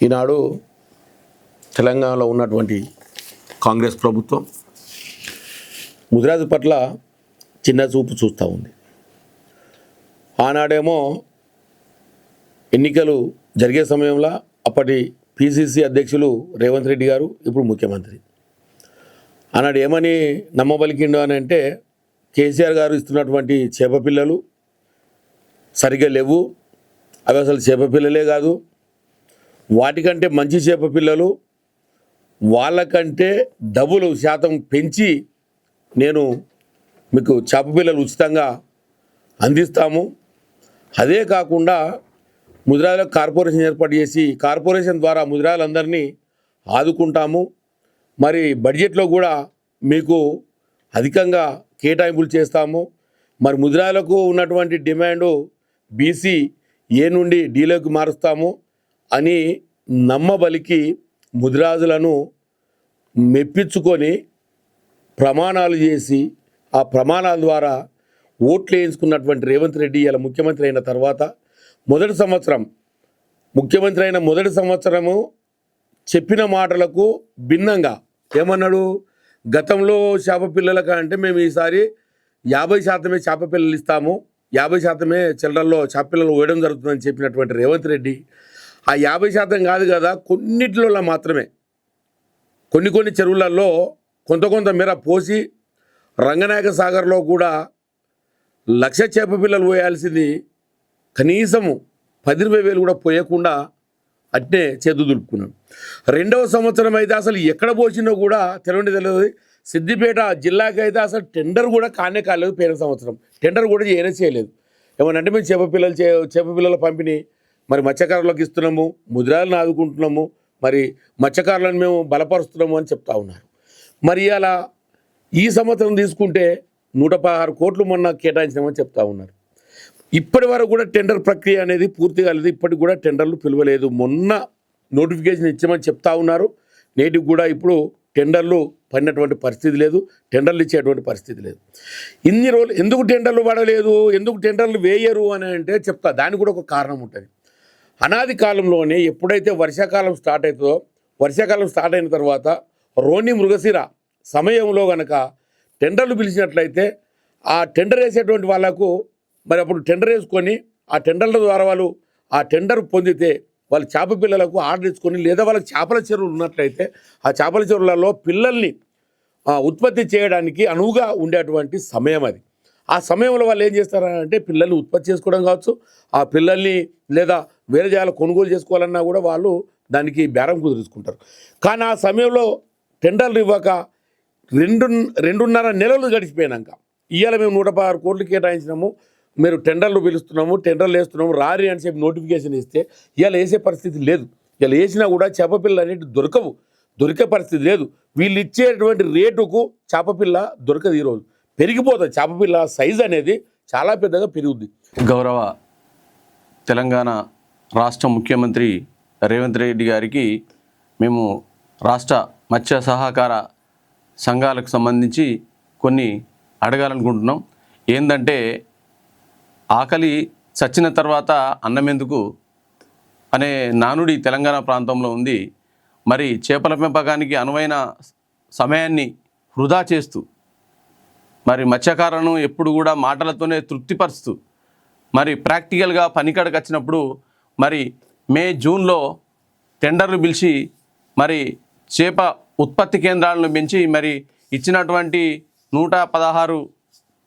ఈనాడు తెలంగాణలో ఉన్నటువంటి కాంగ్రెస్ ప్రభుత్వం ముదిరాజు పట్ల చిన్న చూపు చూస్తూ ఉంది. ఆనాడేమో ఎన్నికలు జరిగే సమయంలో అప్పటి పిసిసి అధ్యక్షులు రేవంత్ రెడ్డి గారు, ఇప్పుడు ముఖ్యమంత్రి, ఆనాడు ఏమని నమ్మబలికిండు అని అంటే, కేసీఆర్ గారు ఇస్తున్నటువంటి చేపపిల్లలు సరిగ్గా లేవు, అవి అసలు చేపపిల్లలే కాదు, వాటికంటే మంచి చేపపిల్లలు వాళ్ళకంటే డబుల్ శాతం పెంచి నేను మీకు చేపపిల్లలు ఉచితంగా అందిస్తాము. అదే కాకుండా ముదిరాజులకు కార్పొరేషన్ ఏర్పాటు చేసి కార్పొరేషన్ ద్వారా ముదిరాజులందరినీ ఆదుకుంటాము. మరి బడ్జెట్లో కూడా మీకు అధికంగా కేటాయింపులు చేస్తాము. మరి ముదిరాజులకు ఉన్నటువంటి డిమాండు బీసీ ఏ నుండి డీలోకి మారుస్తాము అని నమ్మబలికి ముదిరాజులను మెప్పించుకొని ప్రమాణాలు చేసి ఆ ప్రమాణాల ద్వారా ఓట్లు వేయించుకున్నటువంటి రేవంత్ రెడ్డి ఇలా ముఖ్యమంత్రి అయిన తర్వాత ముఖ్యమంత్రి అయిన మొదటి సంవత్సరము చెప్పిన మాటలకు భిన్నంగా ఏమన్నాడు, గతంలో చేప పిల్లల కంటే మేము ఈసారి 50% చేప పిల్లలు ఇస్తాము, 50% చిల్లరల్లో చేప పిల్లలు వేయడం జరుగుతుందని చెప్పినటువంటి రేవంత్ రెడ్డి ఆ 50% కాదు కదా, కొన్నిటిలో మాత్రమే కొన్ని చెరువులలో కొంత మేర పోసి రంగనాయక సాగర్లో కూడా 1,00,000 చేప పిల్లలు పోయాల్సింది కనీసము 10,000 కూడా పోయకుండా అట్నే చేదు దులుపుకున్నాడు. రెండవ సంవత్సరం అయితే అసలు ఎక్కడ పోసినో కూడా తెలియదు. సిద్దిపేట జిల్లాకి అయితే అసలు టెండర్ కూడా కాలేదు. పోయిన సంవత్సరం టెండర్ కూడా చేయలేదు. ఏమనంటే మేము చేప పిల్లల పంపిణీ మరి మత్స్యకారులకు ఇస్తున్నాము, ముదిరాజులను ఆదుకుంటున్నాము, మరి మత్స్యకారులను మేము బలపరుస్తున్నాము అని చెప్తా ఉన్నారు. మరి అలా ఈ సంవత్సరం తీసుకుంటే 116 కోట్లు మొన్న కేటాయించామని చెప్తా ఉన్నారు. ఇప్పటి వరకు కూడా టెండర్ ప్రక్రియ అనేది పూర్తి కాలేదు. ఇప్పటికి కూడా టెండర్లు పిలవలేదు. మొన్న నోటిఫికేషన్ ఇచ్చామని చెప్తా ఉన్నారు. నేటికి కూడా ఇప్పుడు టెండర్లు పడినటువంటి పరిస్థితి లేదు, టెండర్లు ఇచ్చేటువంటి పరిస్థితి లేదు. ఇన్ని రోజులు ఎందుకు టెండర్లు పడలేదు, ఎందుకు టెండర్లు వేయరు అని అంటే చెప్తా. దానికి కూడా ఒక కారణం ఉంటుంది. అనాది కాలంలోనే ఎప్పుడైతే వర్షాకాలం స్టార్ట్ అవుతుందో, వర్షాకాలం స్టార్ట్ అయిన తర్వాత రోని మృగశిర సమయంలో కనుక టెండర్లు పిలిచినట్లయితే ఆ టెండర్ వేసేటువంటి వాళ్ళకు మరి అప్పుడు టెండర్ వేసుకొని ఆ టెండర్ల ద్వారా వాళ్ళు ఆ టెండర్ పొందితే వాళ్ళ చేప పిల్లలకు ఆర్డర్ ఇచ్చుకొని, లేదా వాళ్ళకి చేపల చెరువులు ఉన్నట్లయితే ఆ చేపల చెరువులలో పిల్లల్ని ఉత్పత్తి చేయడానికి అనువుగా ఉండేటువంటి సమయం అది. ఆ సమయంలో వాళ్ళు ఏం చేస్తారంటే పిల్లల్ని ఉత్పత్తి చేసుకోవడం కావచ్చు, ఆ పిల్లల్ని లేదా వేరే జాగాలో కొనుగోలు చేసుకోవాలన్నా కూడా వాళ్ళు దానికి బేరం కుదుర్చుకుంటారు. కానీ ఆ సమయంలో టెండర్లు ఇవ్వక 2.5 నెలలు గడిచిపోయినాక ఇవాళ మేము 116 కోట్లు కేటాయించినాము, మీరు టెండర్లు పిలుస్తున్నాము, టెండర్లు వేస్తున్నాము రారి అని చెప్పి నోటిఫికేషన్ ఇస్తే ఇవాళ వేసే పరిస్థితి లేదు. ఇవాళ వేసినా కూడా చేపపిల్ల అనేవి దొరికే పరిస్థితి లేదు. వీళ్ళు ఇచ్చేటువంటి రేటుకు చేపపిల్ల దొరకదు. ఈరోజు పెరిగిపోతుంది చేపపిల్ల సైజు అనేది చాలా పెద్దగా పెరుగుద్ది. గౌరవ తెలంగాణ రాష్ట్ర ముఖ్యమంత్రి రేవంత్ రెడ్డి గారికి మేము రాష్ట్ర మత్స్య సహకార సంఘాలకు సంబంధించి కొన్ని అడగాలనుకుంటున్నాం. ఏంటంటే ఆకలి చచ్చిన తర్వాత అన్నం ఎందుకు అనే నానుడి తెలంగాణ ప్రాంతంలో ఉంది. మరి చేపల పెంపకానికి అనువైన సమయాన్ని వృధా చేస్తూ మరి మత్స్యకారులను ఎప్పుడు కూడా మాటలతోనే తృప్తిపరుస్తూ మరి ప్రాక్టికల్గా పనికాడకు వచ్చినప్పుడు మరి మే జూన్లో టెండర్లు పిలిచి మరి చేప ఉత్పత్తి కేంద్రాలను పెంచి మరి ఇచ్చినటువంటి 116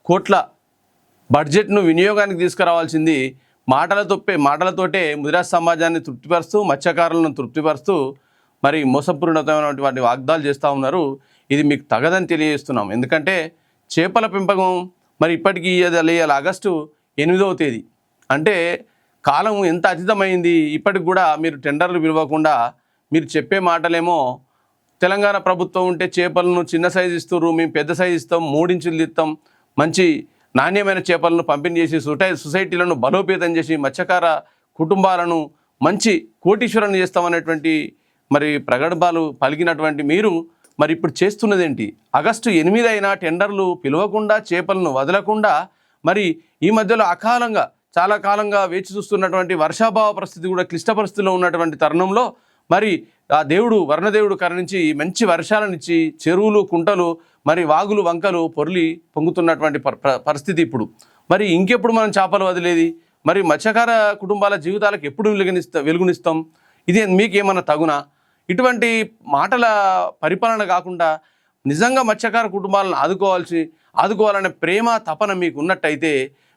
కోట్ల బడ్జెట్ను వినియోగానికి తీసుకురావాల్సింది మాటలతోటే ముదిరాజ్ సమాజాన్ని తృప్తిపరుస్తూ మత్స్యకారులను తృప్తిపరుస్తూ మరి మోసపూరితమైనటువంటి వాగ్దాలు చేస్తూ ఉన్నారు. ఇది మీకు తగదని తెలియజేస్తున్నాం. ఎందుకంటే చేపల పెంపకం మరి ఇప్పటికీ ఆగస్టు 8వ తేదీ అంటే కాలం ఎంత అతీతమైంది. ఇప్పటికి కూడా మీరు టెండర్లు పిలవకుండా మీరు చెప్పే మాటలేమో తెలంగాణ ప్రభుత్వం ఉంటే చేపలను చిన్న సైజు ఇస్తారు, మేము పెద్ద సైజు ఇస్తాం, 3 ఇంచులు ఇస్తాం, మంచి నాణ్యమైన చేపలను పంపిణీ చేసి సొసైటీలను బలోపేతం చేసి మత్స్యకార కుటుంబాలను మంచి కోటీశ్వరులను చేస్తామనేటువంటి మరి ప్రగల్భాలు పలికినటువంటి మీరు మరి ఇప్పుడు చేస్తున్నదేంటి? ఆగస్టు 8 అయినా టెండర్లు పిలవకుండా చేపలను వదలకుండా మరి ఈ మధ్యలో అకాలంగా చాలా కాలంగా వేచి చూస్తున్నటువంటి వర్షాభావ పరిస్థితి కూడా క్లిష్ట పరిస్థితిలో ఉన్నటువంటి తరుణంలో మరి ఆ దేవుడు వర్ణదేవుడు కరుణించి మంచి వర్షాలనిచ్చి చెరువులు కుంటలు మరి వాగులు వంకలు పొర్లి పొంగుతున్నటువంటి పరిస్థితి ఇప్పుడు. మరి ఇంకెప్పుడు మనం చేపలు వదిలేది? మరి మత్స్యకార కుటుంబాల జీవితాలకు ఎప్పుడు వెలుగునిస్తాం? ఇది మీకేమన్నా తగునా? ఇటువంటి మాటల పరిపాలన కాకుండా నిజంగా మత్స్యకార కుటుంబాలను ఆదుకోవాలనే ప్రేమ తపన మీకు ఉన్నట్టయితే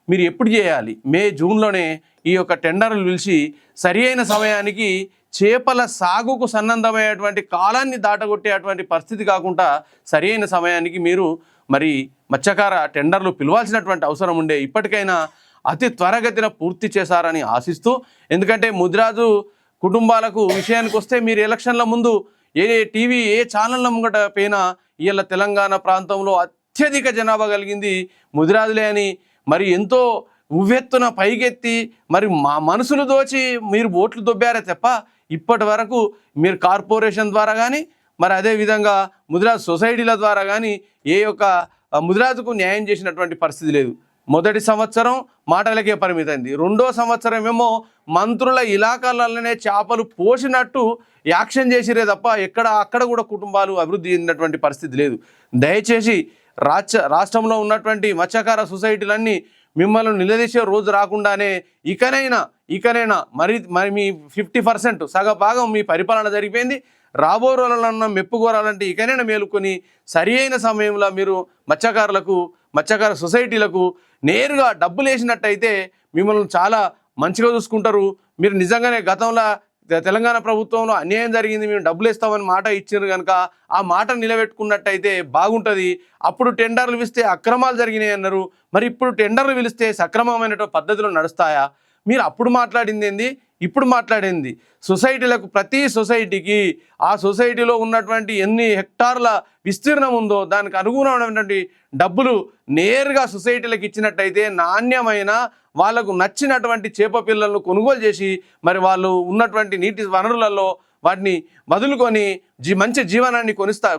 మీరు ఎప్పుడు చేయాలి? మే జూన్లోనే ఈ యొక్క టెండర్లు పిలిచి సరి అయిన సమయానికి చేపల సాగుకు సన్నద్ధమయ్యేటువంటి కాలాన్ని దాటగొట్టేటువంటి పరిస్థితి కాకుండా సరి అయిన సమయానికి మీరు మరి మత్స్యకార టెండర్లు పిలవాల్సినటువంటి అవసరం ఉండే. ఇప్పటికైనా అతి త్వరగతిన పూర్తి చేశారని ఆశిస్తూ, ఎందుకంటే ముదిరాజు కుటుంబాలకు విషయానికి వస్తే మీరు ఎలక్షన్ల ముందు ఏ టీవీ ఏ ఛానళ్ళ ముంగట పోయినా ఇవాళ తెలంగాణ ప్రాంతంలో అత్యధిక జనాభా కలిగింది ముదిరాజులే అని మరి ఎంతో ఉవ్వెత్తున పైకెత్తి మరి మా మనసులు దోచి మీరు ఓట్లు దొబ్బారే తప్ప ఇప్పటి వరకు మీరు కార్పొరేషన్ ద్వారా కానీ మరి అదేవిధంగా ముదిరాజు సొసైటీల ద్వారా కానీ ఏ యొక్క ముదిరాజుకు న్యాయం చేసినటువంటి పరిస్థితి లేదు. మొదటి సంవత్సరం మాటలకే పరిమితమైంది. రెండో సంవత్సరం ఏమో మంత్రుల ఇలాకాలలోనే చేపలు పోసినట్టు యాక్షన్ చేసిరే తప్ప అక్కడ కూడా కుటుంబాలు అభివృద్ధి చెందినటువంటి పరిస్థితి లేదు. దయచేసి రాష్ట్రంలో ఉన్నటువంటి మత్స్యకార సొసైటీలన్నీ మిమ్మల్ని నిలదీసే రోజు రాకుండానే ఇకనైనా మరి మీ 50% సగభాగం మీ పరిపాలన జరిగిపోయింది. రాబో రోజులన్నా మెప్పుకోరాలంటే ఇకనైనా మేలుకొని సరి అయిన సమయంలో మీరు మత్స్యకార సొసైటీలకు నేరుగా డబ్బులు వేసినట్టయితే మిమ్మల్ని చాలా మంచిగా చూసుకుంటారు. మీరు నిజంగానే గతంలో తెలంగాణ ప్రభుత్వంలో అన్యాయం జరిగింది, మేము డబ్బులు ఇస్తామని మాట ఇచ్చారు కనుక ఆ మాట నిలబెట్టుకున్నట్టయితే బాగుంటుంది. అప్పుడు టెండర్లు పిలిస్తే అక్రమాలు జరిగినాయి అన్నారు. మరి ఇప్పుడు టెండర్లు పిలిస్తే సక్రమమైన పద్ధతులు నడుస్తాయా? మీరు అప్పుడు మాట్లాడింది ఏంది, ఇప్పుడు మాట్లాడింది? సొసైటీలకు ప్రతి సొసైటీకి ఆ సొసైటీలో ఉన్నటువంటి ఎన్ని హెక్టార్ల విస్తీర్ణం ఉందో దానికి అనుగుణమైనటువంటి డబ్బులు నేరుగా సొసైటీలకు ఇచ్చినట్టయితే నాణ్యమైన వాళ్ళకు నచ్చినటువంటి చేప పిల్లలను కొనుగోలు చేసి మరి వాళ్ళు ఉన్నటువంటి నీటి వనరులలో వాటిని వదులుకొని మంచి జీవనాన్ని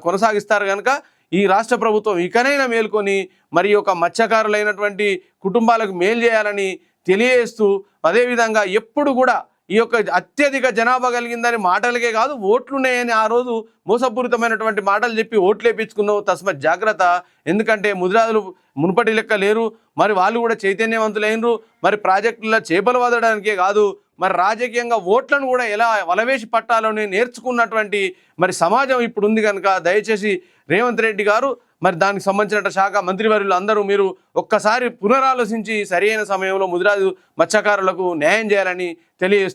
కొనసాగిస్తారు కనుక ఈ రాష్ట్ర ప్రభుత్వం ఇకనైనా మేల్కొని మరి ఒక మత్స్యకారులైనటువంటి కుటుంబాలకు మేలు చేయాలని తెలియజేస్తూ, అదేవిధంగా ఎప్పుడు కూడా ఈ యొక్క అత్యధిక జనాభా కలిగిందని మాటలకే కాదు ఓట్లున్నాయని ఆ రోజు మోసపూరితమైనటువంటి మాటలు చెప్పి ఓట్లు వేయించుకున్నావు. తస్మత్ జాగ్రత్త. ఎందుకంటే ముదిరాజులు మునుపటి లెక్క లేరు, మరి వాళ్ళు కూడా చైతన్యవంతులైనరు. మరి ప్రాజెక్టుల్లో చేపలు వదలడానికే కాదు మరి రాజకీయంగా ఓట్లను కూడా ఎలా వలవేసి పట్టాలని నేర్చుకున్నటువంటి మరి సమాజం ఇప్పుడు ఉంది కనుక దయచేసి రేవంత్ రెడ్డి గారు మరి దానికి సంబంధించిన శాఖ మంత్రివర్యులు అందరూ మీరు ఒక్కసారి పునరాలోచించి సరైన సమయంలో ముదిరాజు మత్స్యకారులకు న్యాయం చేయాలని తెలియజేస్తూ